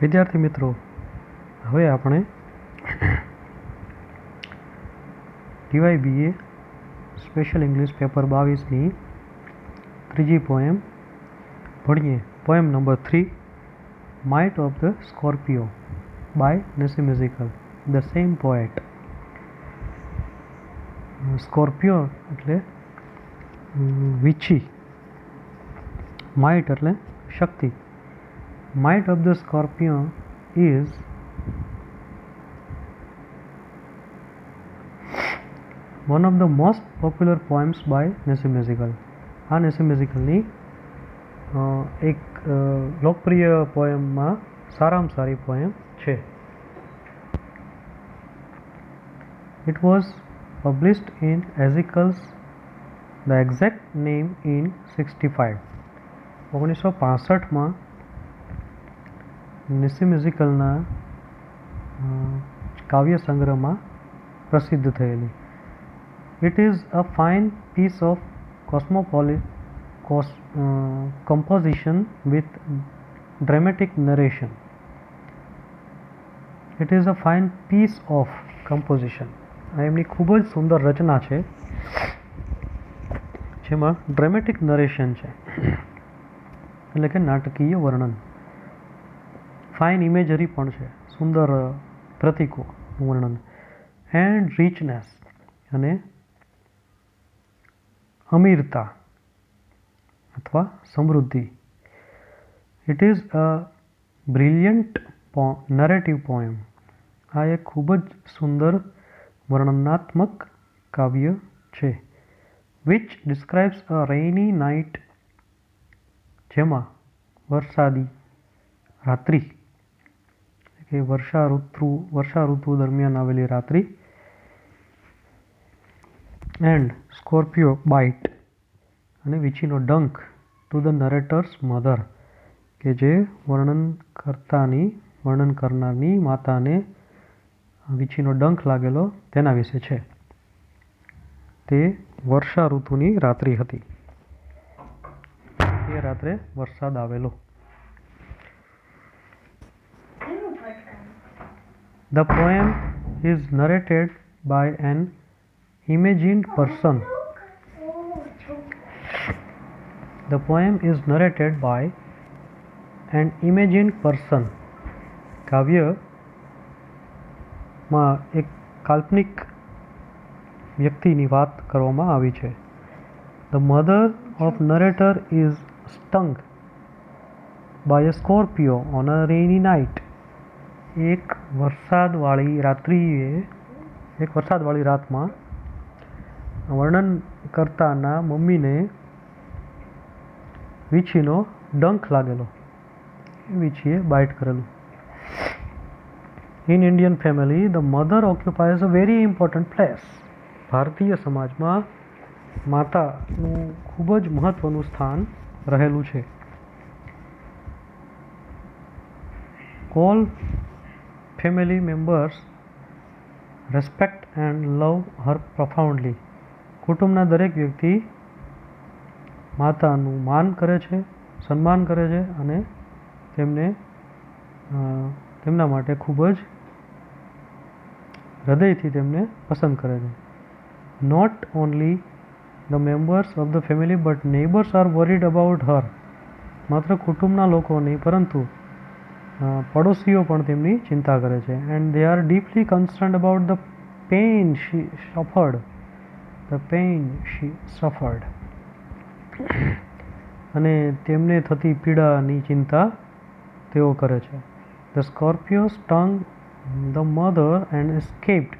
વિદ્યાર્થી મિત્રો, હવે આપણે TYBA સ્પેશિયલ ઇંગ્લિશ પેપર 22ની ત્રીજી પોએમ ભણીએ. Poem number 3, night of the scorpion by Nissim Ezekiel, the same poet. Scorpion એટલે વીછી, માઇટ એટલે શક્તિ. Might of the Scorpion is one of the most popular poems by નેસિમિઝિકલ. આ નેસિમિઝિકલની એક લોકપ્રિય પોએમમાં સારામાં સારી પોએમ છે. It was published in Ezekiel's The Exact Name in 65. 1965માં નેસિમિઝિકલના કાવ્ય સંગ્રહમાં પ્રસિદ્ધ થયેલી. It is a fine piece of composition with dramatic narration. It is a fine piece of composition. આ એમની ખૂબ જ સુંદર રચના છે જેમાં ડ્રામેટિક નરેશન છે, એટલે કે નાટકીય વર્ણન. ફાઇન ઇમેજરી પણ છે, સુંદર પ્રતીકોનું વર્ણન. એન્ડ રિચનેસ અને અમીરતા અથવા સમૃદ્ધિ. It is a brilliant narrative poem. આ એક ખૂબ જ સુંદર વર્ણનાત્મક કાવ્ય છે. Which describes a rainy night, જેમાં વરસાદી રાત્રિ કે વર્ષા ઋતુ દરમિયાન આવેલી રાત્રિ. એન્ડ સ્કોર્પિયો બાઇટ અને વીછીનો ડંખ ટુ ધ નરેટર્સ મધર, કે જે વર્ણન કરનારની માતાને વીછીનો ડંખ લાગેલો તેના વિશે છે. તે વર્ષા ઋતુની રાત્રિ હતી, તે રાત્રે વરસાદ આવેલો. The poem is narrated by an imagined person. The poem is narrated by an imagined person. કાવ્યમાં એક કાલ્પનિક વ્યક્તિની વાત કરવામાં આવી છે. The mother of narrator is stung by a Scorpio on a rainy night. એક વરસાદવાળી રાતમાં વર્ણન કરતાના મમ્મીને વીછીનો ડંખ લાગેલો, વીછીએ બાઇટ કરેલું. In Indian family the mother occupies a very important place. ભારતીય સમાજમાં માતાનું ખૂબ જ મહત્વનું સ્થાન રહેલું છે. All family members respect and love her profoundly. કુટુંબના દરેક વ્યક્તિ માતાનું માન કરે છે, સન્માન કરે છે અને તેમના માટે ખૂબ જ હૃદયથી તેમને પસંદ કરે છે. Not only the members of the family but neighbors are worried about her. માત્ર કુટુંબના લોકો નહીં પરંતુ પડોશીઓ પણ તેમની ચિંતા કરે છે. And they are deeply concerned about the pain she suffered. અને તેમને થતી પીડાની ચિંતા તેઓ કરે છે. The scorpion stung the mother and escaped.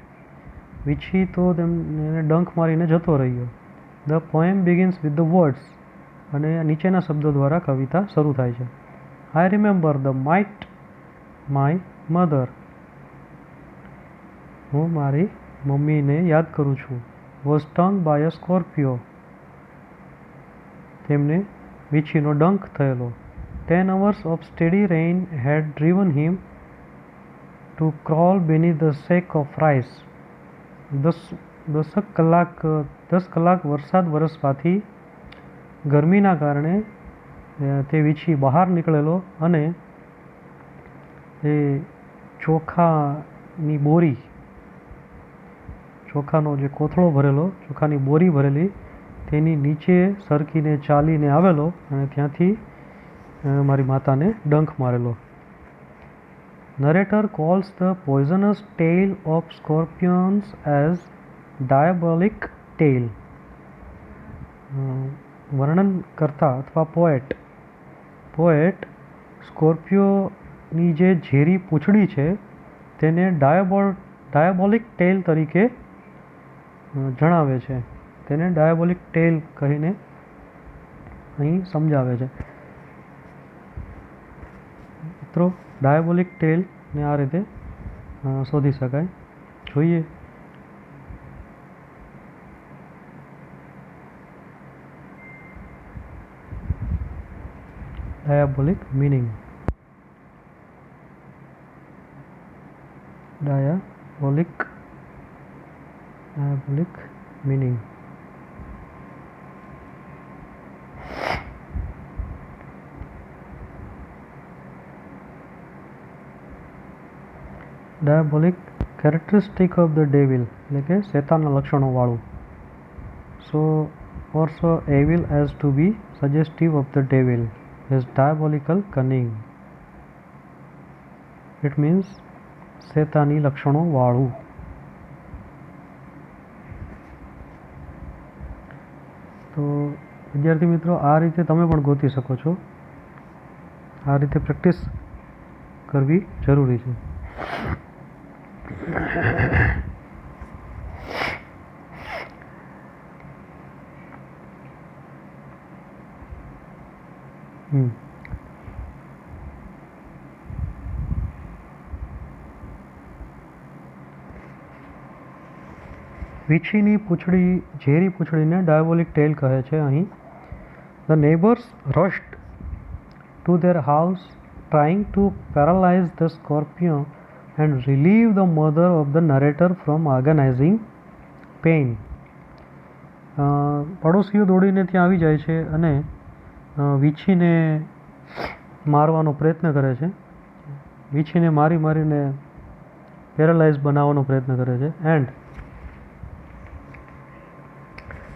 વીછી તો તેમને ડંખ મારીને જતો રહ્યો. The poem begins with the words. અને નીચેના શબ્દો દ્વારા કવિતા શરૂ થાય છે. I remember the night my mother. હું મારી મમ્મીને યાદ કરું છું. Was stung by a scorpion. તેમને વીછીનો ડંખ થયેલો. 10 hours of steady rain had driven him to crawl beneath the sack of rice. 10 કલાક વરસાદ વરસવાથી ગરમીના કારણે તે વીછી બહાર નીકળેલો અને એ ચોખાની બોરી, ચોખાનો જે કોથળો ભરેલો, ચોખાની બોરી ભરેલી, તેની નીચે સરકીને ચાલીને આવેલો અને ત્યાંથી મારી માતાને ડંખ મારેલો. Narrator calls the poisonous tail of scorpions as diabolic tail. વર્ણન કરતા અથવા પોએટ સ્કોર્પિયોની જે ઝેરી પૂંછડી છે તેને ડાયાબોલિક ટેલ તરીકે જણાવે છે, તેને ડાયાબોલિક ટેલ કહીને અહીં સમજાવે છે. મિત્રો, ડાયાબોલિક ટેલ ને આ રીતે શોધી શકાય. જોઈએ diabolic meaning. Diabolic meaning. Diabolic characteristic of the devil, એટલે કે શેતાનના લક્ષણો વાળું. So also evil as to be suggestive of the devil, his diabolical cunning. It means શેતાની લક્ષણો વાળું. તો વિદ્યાર્થી મિત્રો, આ રીતે તમે પણ ગોતી શકો છો. આ રીતે પ્રેક્ટિસ કરવી જરૂરી છે. વીંછીની પૂંછડી, ઝેરી પૂંછડીને ડાયાબોલિક ટેલ કહે છે અહીં. The neighbors rushed to their house trying to paralyze the scorpion and relieve the mother of the narrator from agonizing pain. પડોશીઓ દોડીને ત્યાં આવી જાય છે અને વીંછીને મારવાનો પ્રયત્ન કરે છે, વીંછીને મારીને પેરાલાઇઝ બનાવવાનો પ્રયત્ન કરે છે. એન્ડ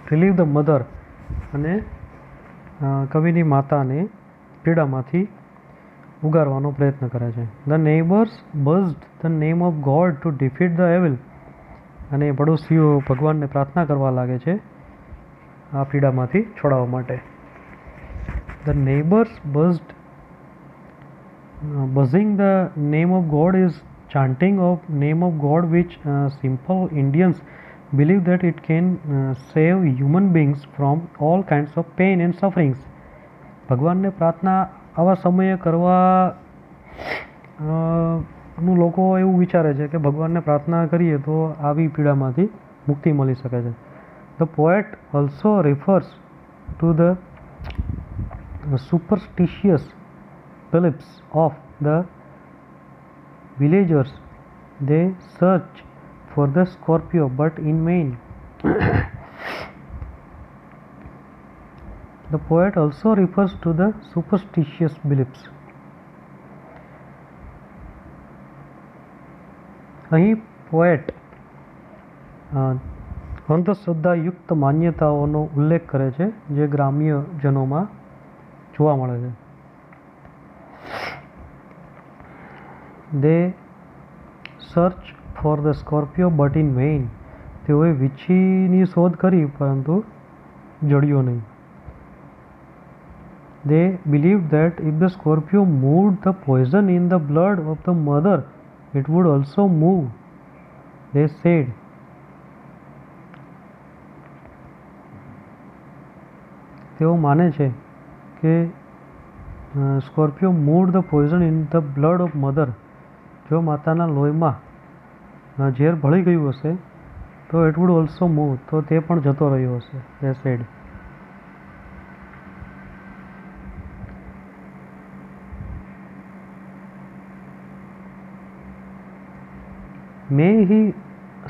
રિલીવ ધ મધર, અને કવિની માતાને પીડામાંથી ઉગારવાનો પ્રયત્ન કરે છે. The neighbours buzzed the name of God to defeat the evil, અને પડોશીઓ ભગવાનને પ્રાર્થના કરવા લાગે છે આ પીડામાંથી છોડાવવા માટે. The neighbours buzzed, buzzing the name of God is chanting of name of God which simple Indians believe that it can save human beings from all kinds of pain and sufferings. ભગવાનને પ્રાર્થના આવા સમયે કરવા નું લોકો એવું વિચારે છે કે ભગવાનને પ્રાર્થના કરીએ તો આવી પીડામાંથી મુક્તિ મળી શકે છે. The poet also refers to the superstitious beliefs of the villagers. They search for the Scorpio but in vain. The poet also refers to the superstitious beliefs. અહીં પોએટ અંધશ્રદ્ધાયુક્ત માન્યતાઓનો ઉલ્લેખ કરે છે જે ગ્રામ્યજનોમાં જોવા મળે છે. They search for the Scorpio but in vain. તેઓએ વીંછીની શોધ કરી પરંતુ જડ્યો નહીં. They believed that if the Scorpio moved the poison in the blood of the mother, it would also move. They said. તેઓ માને છે કે scorpion moved the poison in the blood of mother, જો માતાના લોહીમાં ઝેર ભળી ગયું હશે તો ઇટ વુડ ઓલ્સો મૂવ, તો તે પણ જતો રહ્યો હશે. they said. May he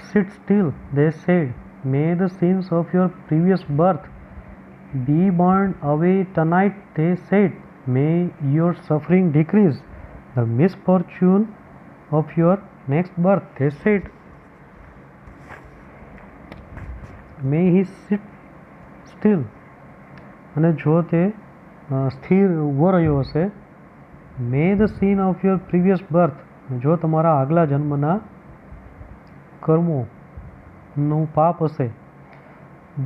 sit still, they said. May the sins of your previous birth be burned away tonight, they said. May your suffering decrease. The misfortune of your next birth, they said. May he sit still, અને જો તે સ્થિર ઊભો રહ્યો હશે. May the sin of your previous birth, જો તમારા આગલા જન્મના કર્મોનું પાપ હશે.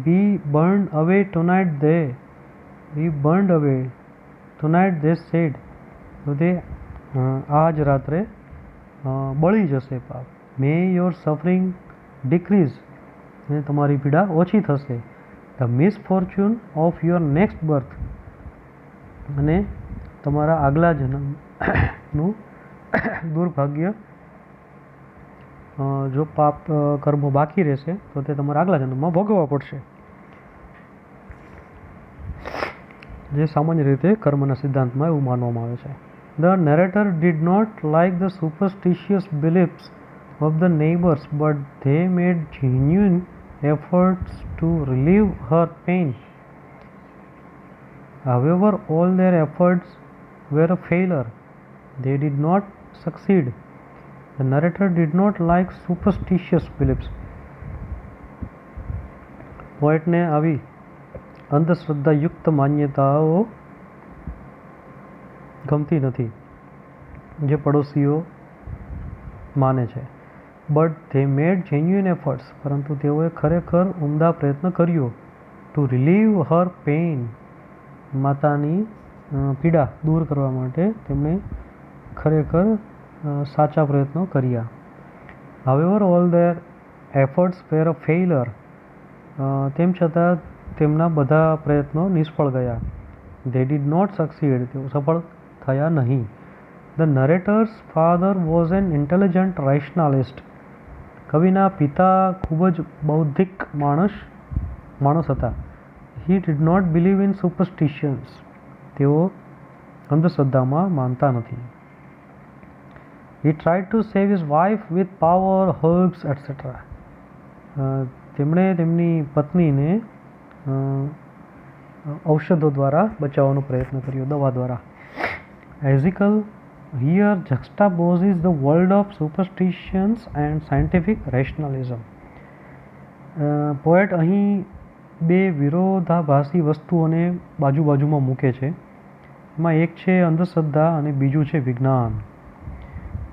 બી બર્ન્ડ અવે ટુનાઇટ, ધે સેડ, તો તે આજ રાત્રે બળી જશે પાપ. મે યોર સફરિંગ ડિક્રીઝ, અને તમારી પીડા ઓછી થશે. The misfortune of your next birth, અને તમારા આગલા જન્મનું દુર્ભાગ્ય, જો પાપ કર્મો બાકી રહેશે તો તે તમારા આગલા જન્મમાં ભોગવવા પડશે. જે સામાન્ય રીતે કર્મના સિદ્ધાંતમાં એવું માનવામાં આવે છે. The narrator did not like the superstitious beliefs of the neighbors, but they made genuine efforts to relieve her pain. However, all their efforts were a failure. They did not succeed. The narrator did not like superstitious beliefs. પોએટને આવી અંધશ્રદ્ધાયુક્ત માન્યતાઓ ગમતી નથી જે પડોશીઓ માને છે. But they made genuine efforts, પરંતુ તેઓએ ખરેખર ઉમદા પ્રયત્ન કર્યો. ટુ રિલીવ હર પેઇન, માતાની પીડા દૂર કરવા માટે તેમણે ખરેખર સાચા પ્રયત્નો કર્યા. However all there efforts wear a failure, તેમ છતાં તેમના બધા પ્રયત્નો નિષ્ફળ ગયા. ધે ડીડ નોટ સક્સીડ, તેઓ સફળ થયા નહીં. The narrator's father was an intelligent rationalist, કવિના પિતા ખૂબ જ બૌદ્ધિક માણસ હતા. He did not believe in superstitions, તેઓ અંધશ્રદ્ધામાં માનતા નથી. He tried to save his wife with powder, herbs etcetera, તેમણે તેમની પત્નીને ઔષધો દ્વારા બચાવવાનો પ્રયત્ન કર્યો, દવા દ્વારા. એઝિકલ here juxtaposes the world of superstitions and scientific rationalism. Poet અહીં બે વિરોધાભાસી વસ્તુઓને બાજુમાં મૂકે છે. એમાં એક છે અંધશ્રદ્ધા અને બીજું છે વિજ્ઞાન.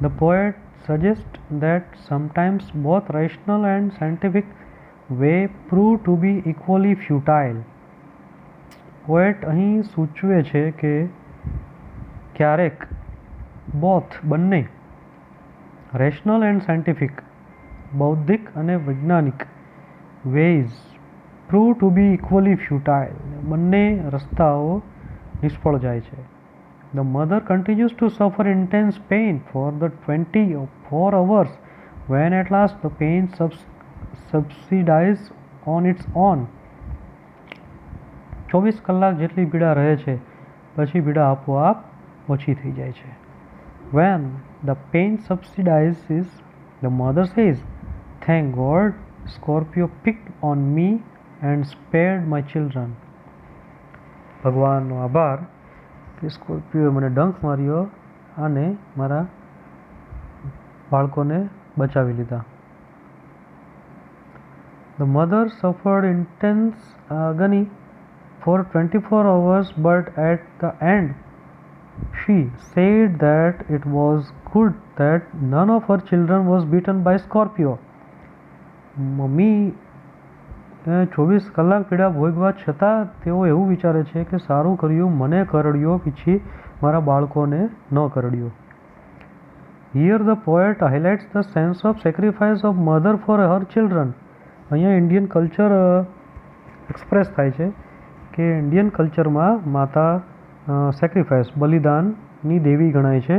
The poet suggests that sometimes both rational and scientific way prove to be equally futile. Poet અહીં સૂચવે છે કે ક્યારેક બોથ બંને, રેશનલ એન્ડ સાયન્ટિફિક, બૌદ્ધિક અને વૈજ્ઞાનિક ways prove to be equally futile, બંને રસ્તાઓ નિષ્ફળ જાય છે. The mother continues to suffer intense pain for the 24 hours when at last the pain subsides on its own. 24 કલાક જેટલી પીડા રહે છે, પછી પીડા આપોઆપ ઓછી થઈ જાય છે. When the pain subsides, the mother says, "Thank God, Scorpio picked on me and spared my children." ભગવાનનો આભાર કે સ્કોર્પિયોએ મને ડંખ માર્યો અને મારા બાળકોને બચાવી લીધા. The mother suffered intense agony for 24 hours, but at the end she said that it was good that none of her children was beaten by Scorpio. Mummy 24 કલાક પીડા ભોગવા છતાં તેઓ એવું વિચારે છે કે સારું કર્યું મને કરડ્યો, પછી મારા બાળકોને ન કરડ્યો. Here the poet highlights the sense of sacrifice of mother for her children. અહીંયા ઇન્ડિયન કલ્ચર એક્સપ્રેસ થાય છે કે ઇન્ડિયન કલ્ચરમાં માતા સેક્રિફાઈસ, બલિદાનની દેવી ગણાય છે.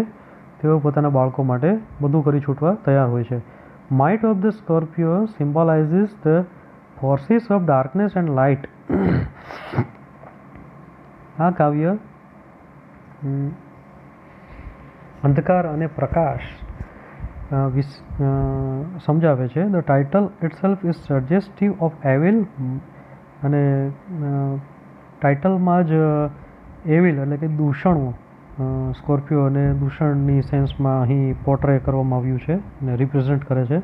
તેઓ પોતાના બાળકો માટે બધું કરી છૂટવા તૈયાર હોય છે. Night of the scorpion symbolises the forces of darkness and light. આ કાવ્ય અંધકાર અને પ્રકાશ સમજાવે છે. The title itself is suggestive of evil, અને ટાઇટલમાં જ એવિલ એટલે કે દૂષણો સ્કોર્પિયોને દૂષણની સેન્સમાં અહીં પોર્ટ્રે કરવામાં આવ્યું છે અને રિપ્રેઝેન્ટ કરે છે.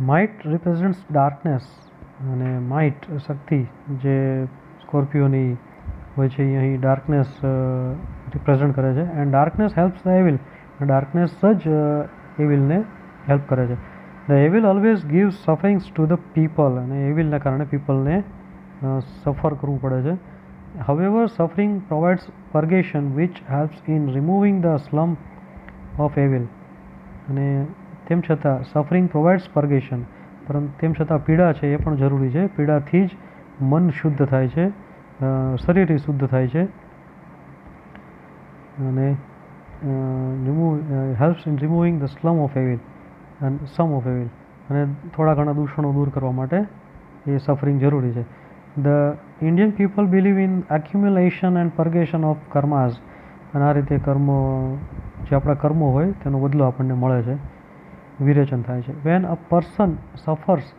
માઇટ રિપ્રેઝેન્ટ્સ ડાર્કનેસ, અને માઇટ શક્તિ જે સ્કોર્પિયોની હોય છે એ અહીં ડાર્કનેસ રિપ્રેઝેન્ટ કરે છે. And darkness helps the evil, darkness જ એવિલને હેલ્પ કરે છે. The evil always gives sufferings to the people, અને એવિલના કારણે પીપલને સફર કરવું પડે છે. However, suffering provides purgation which helps in removing the slum of evil. અને તેમ છતાં સફરિંગ પ્રોવાઇડ્સ પર્ગેશન, પરંતુ તેમ છતાં પીડા છે એ પણ જરૂરી છે. પીડાથી જ મન શુદ્ધ થાય છે, શરીર શુદ્ધ થાય છે. અને helps in removing the slum of evil and sum of evil, અને થોડા ઘણા દૂષણો દૂર કરવા માટે એ સફરિંગ જરૂરી છે. The Indian people believe in accumulation and purgation of karmas, અને આ રીતે કર્મો, જે આપણા કર્મો હોય તેનો બદલો આપણને મળે છે, વિરેચન થાય છે. When a person suffers,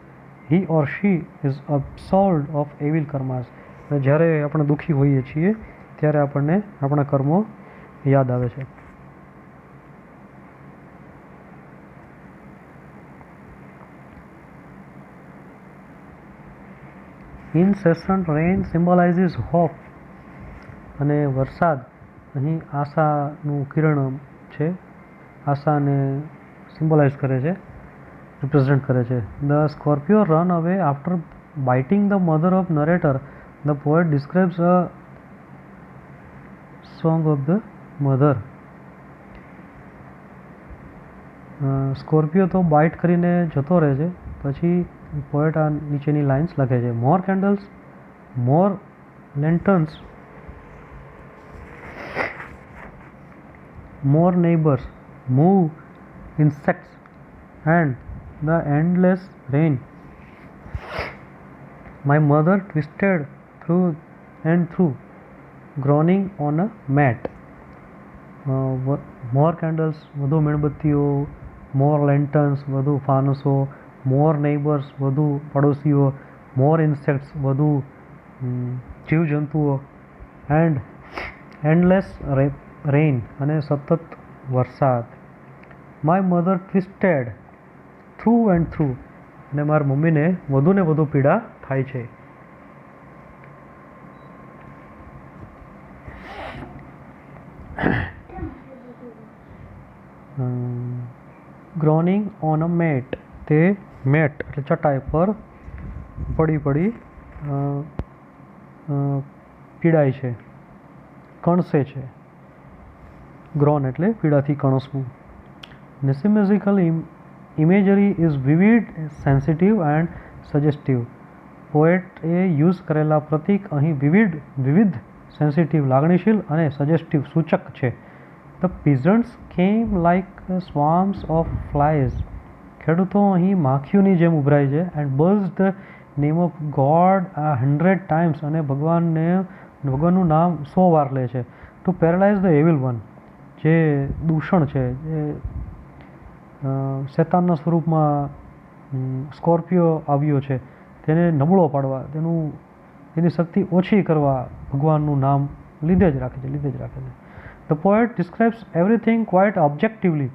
he or she is absolved of evil karmas. જ્યારે આપણે દુઃખી હોઈએ છીએ ત્યારે આપણને આપણા કર્મો યાદ આવે છે. Incessant rain symbolizes hope, અને વરસાદ અહીં આશાનું કિરણ છે, આશાને સિમ્બોલાઇઝ કરે છે, રિપ્રેઝેન્ટ કરે છે. ધ સ્કોર્પિયો રન અવે after biting the mother of narrator. The poet describes a song of the mother. Scorpio તો બાઇટ કરીને જતો રહે છે, પછી પોએટ આ નીચેની લાઇન્સ લખે છે. More candles, more lanterns, more neighbours, more insects, and the endless rain. My mother twisted through and through, groaning on a mat. More candles, વધુ મીણબત્તીઓ, મોર લેન્ટર્ન્સ, વધુ ફાનસો, મોર નેબર્સ, વધુ પડોશીઓ, મોર ઇન્સેક્ટ્સ, વધુ જીવજંતુઓ, એન્ડ એન્ડલેસ રેઇન, અને સતત વરસાદ. My mother twisted through and through, અને મારા મમ્મીને વધુને વધુ પીડા થાય છે. ગ્રોનિંગ ઓન અ મેટ, તે મેટ એટલે ચટાઈ પર પડી પીડાય છે, કણસે છે. ગ્રોન એટલે પીડાથી કણસવું. Nesimezical imagery is vivid, sensitive and suggestive. પોએટે યુઝ કરેલા પ્રતીક અહીં વિવિધ, સેન્સિટિવ લાગણીશીલ અને સજેસ્ટિવ સૂચક છે. The peasants came like swarms of flies. ખેડૂતો અહીં માખીઓની જેમ ઉભરાય છે. And buzzed the name of God 100 times, અને ભગવાનનું નામ 100 વાર લે છે. To paralyze the evil one, જે દૂષણ છે, જે શેતાનના સ્વરૂપમાં સ્કોર્પિયો આવ્યો છે, તેને નબળો પાડવા, તેની શક્તિ ઓછી કરવા ભગવાનનું નામ લીધે જ રાખે છે. The poet describes everything quite objectively.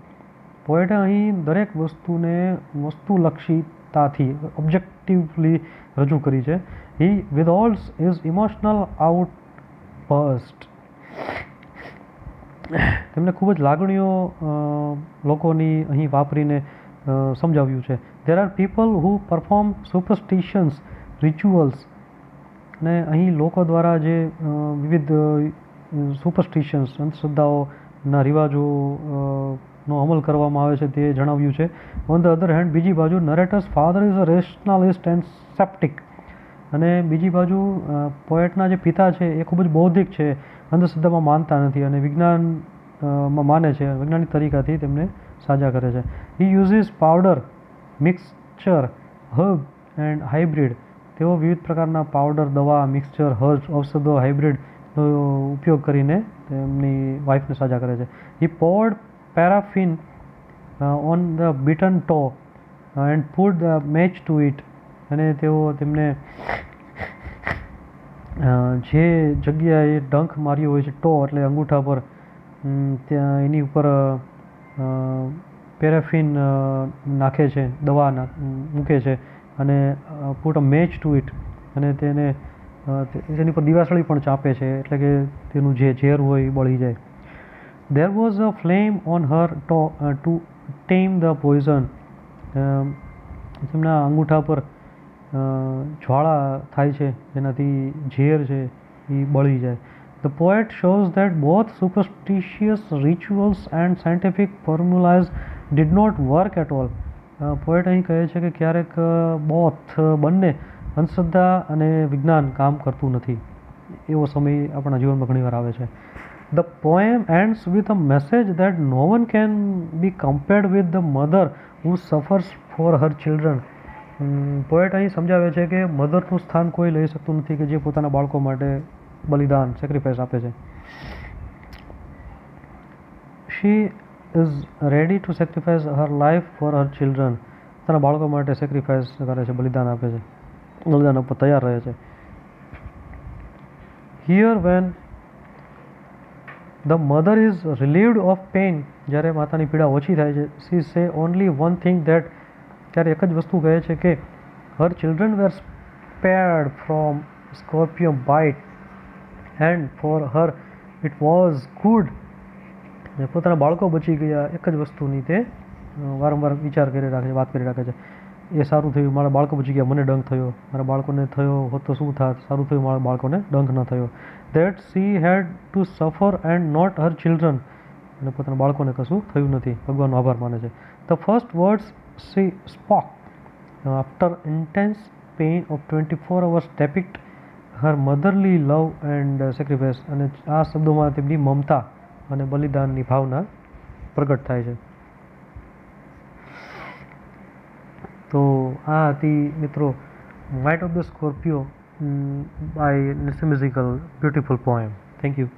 પોએટે અહીં દરેક વસ્તુને વસ્તુલક્ષીતાથી ઓબ્જેક્ટિવલી રજૂ કરી છે. He withholds his emotional outburst. તેમણે ખૂબ જ લાગણીઓ લોકોની અહીં વાપરીને સમજાવ્યું છે. There are people who perform superstitions rituals, અને અહીં લોકો દ્વારા જે વિવિધ સુપરસ્ટિશન્સ અંધશ્રદ્ધાઓના રિવાજોનો અમલ કરવામાં આવે છે તે જણાવ્યું છે. ઓન ધ અધર હેન્ડ, બીજી બાજુ નરેટર્સ father is a rationalist and septic, અને બીજી બાજુ પોએટના જે પિતા છે એ ખૂબ જ બૌદ્ધિક છે, અંધશ્રદ્ધામાં માનતા નથી અને વિજ્ઞાનમાં માને છે, વૈજ્ઞાનિક તરીકાથી તેમને સાજા કરે છે. He uses powder, mixture, herb and hybrid. તેઓ વિવિધ પ્રકારના પાવડર, દવા, મિક્સચર, હર્બ, ઔષધો, હાઇબ્રિડનો ઉપયોગ કરીને તેમની વાઇફને સાજા કરે છે. He poured paraffin on the bitten toe and put the match to it, અને તેઓ તેમને જે જગ્યાએ ડંખ માર્યો હોય છે, ટો એટલે અંગૂઠા પર, ત્યાં એની ઉપર પેરાફિન નાખે છે, દવા મૂકે છે અને put a match to it, અને તેની પર દિવાસળી પણ ચાંપે છે, એટલે કે તેનું જે ઝેર હોય એ બળી જાય. There was a flame on her to tame the poison. તેમના અંગૂઠા પર જ્વાળા થાય છે જેનાથી ઝેર છે એ બળી જાય. The poet shows that both superstitious rituals and scientific formulas did not work at all. Poet અહીં કહે છે કે ક્યારેક બંને અંધશ્રદ્ધા અને વિજ્ઞાન કામ કરતું નથી, એવો સમય આપણા જીવનમાં ઘણીવાર આવે છે. The poem ends with a message that no one can be compared with the mother who suffers for her children. Poet અહીં સમજાવે છે કે મધરનું સ્થાન કોઈ લઈ શકતું નથી કે જે પોતાના બાળકો માટે બલિદાન, સેક્રિફાઈસ આપે છે. She is ready to sacrifice her life for her children. પોતાના બાળકો માટે સેક્રિફાઈસ કરે છે, બલિદાન આપે છે, બલિદાન આપવા તૈયાર રહે છે. Here when the mother is relieved of pain, જ્યારે માતાની પીડા ઓછી થાય છે, she say only one thing, that ત્યારે એક જ વસ્તુ કહે છે કે her children were spared from scorpion bite and for her it was good. પોતાના બાળકો બચી ગયા, એક જ વસ્તુની તે વારંવાર વિચાર કરી રાખે છે, વાત કરી રાખે છે. એ સારું થયું, મારા બાળકો બચી ગયા, મને ડંખ થયો, મારા બાળકોને થયો હોત તો શું થાત, સારું થયું મારા બાળકોને ડંખ ન થયો. That she had to suffer and not her children. અને પોતાના બાળકોને કશું થયું નથી, ભગવાનનો આભાર માને છે. The first words she spoke after intense pain of 24 hours depict her motherly love and sacrifice. અને આ શબ્દોમાં તેમની મમતા અને બલિદાનની ભાવના પ્રગટ થાય છે. તો આ હતી મિત્રો might of the Scorpio by Nisimistikal, beautiful poem. Thank you.